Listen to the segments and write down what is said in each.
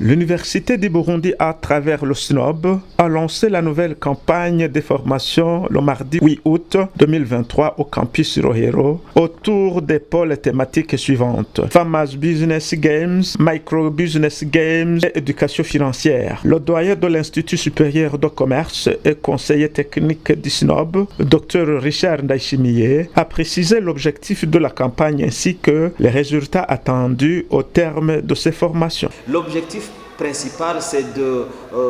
L'Université du Burundi, à travers le SNOB, a lancé la nouvelle campagne de formation le mardi 8 août 2023 au campus Rohero autour des pôles thématiques suivantes: Farmers Business Games, Micro Business Games et éducation financière. Le doyen de l'Institut supérieur de commerce et conseiller technique du SNOB, Dr Richard Ndaishimiye, a précisé l'objectif de la campagne ainsi que les résultats attendus au terme de ces formations. L'objectif principal, c'est de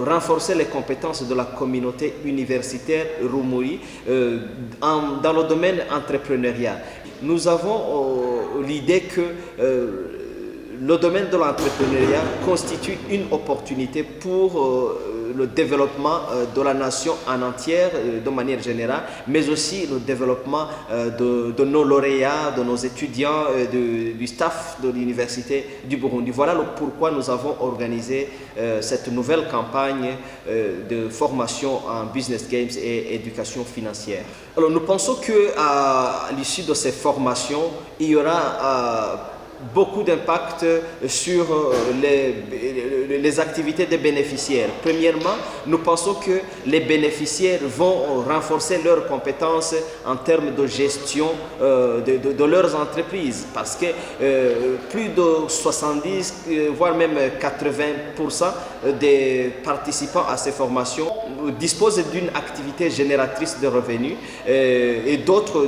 renforcer les compétences de la communauté universitaire Rumuri dans le domaine entrepreneurial. Nous avons l'idée que le domaine de l'entrepreneuriat constitue une opportunité pour le développement de la nation en entière de manière générale, mais aussi le développement de nos lauréats, de nos étudiants, du staff de l'Université du Burundi. Voilà pourquoi nous avons organisé cette nouvelle campagne de formation en business games et éducation financière. Alors nous pensons qu'à l'issue de ces formations, il y aura beaucoup d'impact sur les activités des bénéficiaires. Premièrement, nous pensons que les bénéficiaires vont renforcer leurs compétences en termes de gestion de leurs entreprises, parce que plus de 70, voire même 80% des participants à ces formations disposent d'une activité génératrice de revenus et d'autres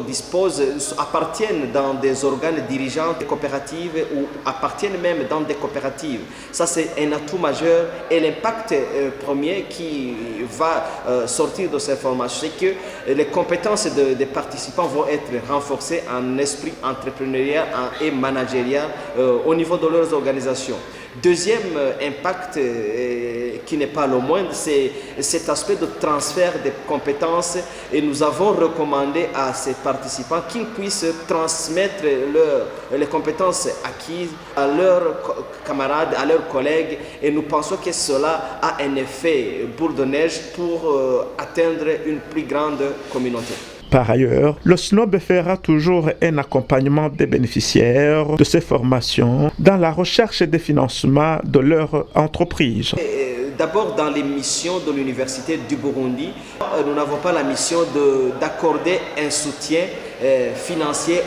appartiennent dans des organes dirigeants des coopératives ou appartiennent même dans des coopératives. Ça, c'est un atout majeur, et l'impact premier qui va sortir de ces formations, c'est que les compétences des participants vont être renforcées en esprit entrepreneurial et managérial au niveau de leurs organisations. Deuxième impact qui n'est pas le moindre, c'est cet aspect de transfert des compétences, et nous avons recommandé à ces participants qu'ils puissent transmettre les compétences acquises à leurs camarades, à leurs collègues, et nous pensons que cela a un effet boule de neige pour atteindre une plus grande communauté. Par ailleurs, le SNOB fera toujours un accompagnement des bénéficiaires de ces formations dans la recherche des financements de leur entreprise. D'abord, dans les missions de l'Université du Burundi, nous n'avons pas la mission d'accorder un soutien financier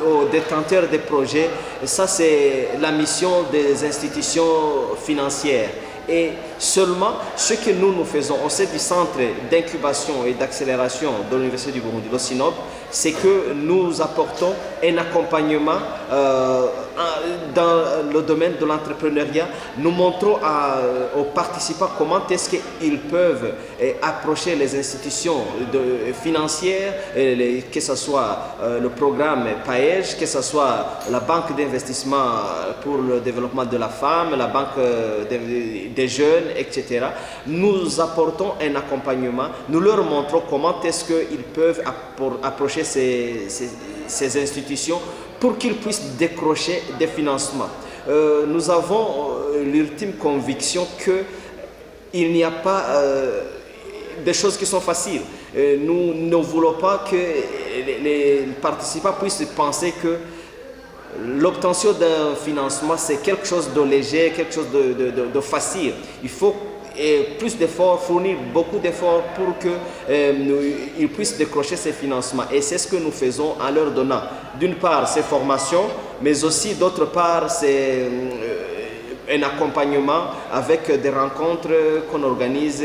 aux détenteurs des projets. Ça, c'est la mission des institutions financières. Et seulement ce que nous faisons au sein du centre d'incubation et d'accélération de l'Université du Burundi, le SINOB, c'est que nous apportons un accompagnement dans le domaine de l'entrepreneuriat. Nous montrons aux participants comment est-ce qu'ils peuvent approcher les institutions financières, que ce soit le programme PAEJ, que ce soit la banque d'investissement pour le développement de la femme, la banque des jeunes, etc. Nous apportons un accompagnement, nous leur montrons comment est-ce qu'ils peuvent approcher ces institutions pour qu'ils puissent décrocher des financements. Nous avons l'ultime conviction qu'il n'y a pas des choses qui sont faciles. Nous ne voulons pas que les participants puissent penser que l'obtention d'un financement, c'est quelque chose de léger, quelque chose de facile. Il faut plus d'efforts, fournir beaucoup d'efforts pour qu'ils puissent décrocher ces financements. Et c'est ce que nous faisons en leur donnant, d'une part, ces formations, mais aussi, d'autre part, c'est un accompagnement avec des rencontres qu'on organise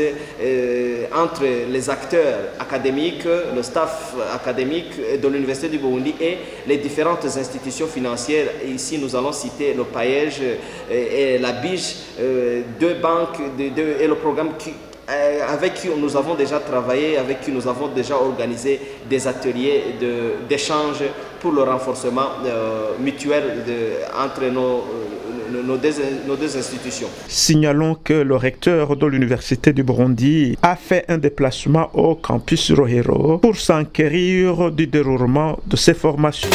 entre les acteurs académiques, le staff académique de l'Université du Burundi et les différentes institutions financières. Ici, nous allons citer le PAEJ et la BIJ, deux banques et le programme avec qui nous avons déjà travaillé, avec qui nous avons déjà organisé des ateliers d'échange pour le renforcement mutuel entre nos deux institutions. Signalons que le recteur de l'Université du Burundi a fait un déplacement au campus Rohero pour s'enquérir du déroulement de ces formations.